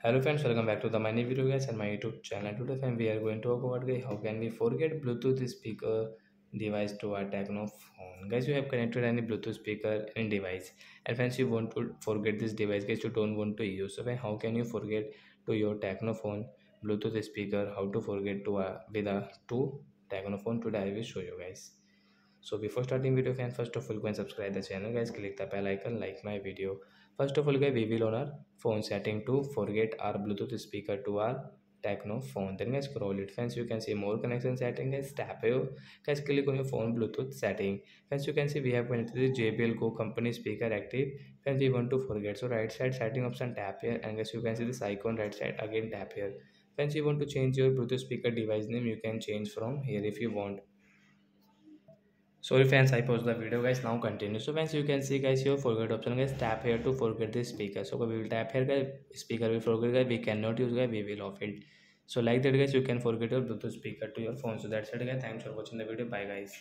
Hello friends, welcome back to the my new video guys and my YouTube channel. Today friend, we are going to talk about guys, how can we forget Bluetooth speaker device to our Tecno phone. Guys, you have connected any Bluetooth speaker in device and friends you want to forget this device guys, you don't want to use. So friend, how can you forget to your Tecno phone Bluetooth speaker? How to forget to with a to Tecno phone? Today I will show you guys. So before starting video fans, first of all go and subscribe the channel guys, click the bell icon, like my video. First of all guys, we will on our phone setting to forget our Bluetooth speaker to our Tecno phone. Then guys, scroll it friends, you can see more connection setting guys, tap here guys, click on your phone Bluetooth setting. Friends, you can see we have connected the JBL Go company speaker active. Friends, we want to forget, so right side setting option, tap here, and guys you can see this icon right side, again tap here. Friends, you want to change your Bluetooth speaker device name, you can change from here if you want. Sorry fans, I paused the video guys, now continue. So fans, you can see guys your forget option guys, tap here to forget the speaker. So we will tap here guys, speaker will forget guys, we cannot use guys, we will off it. So like that guys, you can forget your Bluetooth speaker to your phone. So that's it guys, thanks for watching the video, bye guys.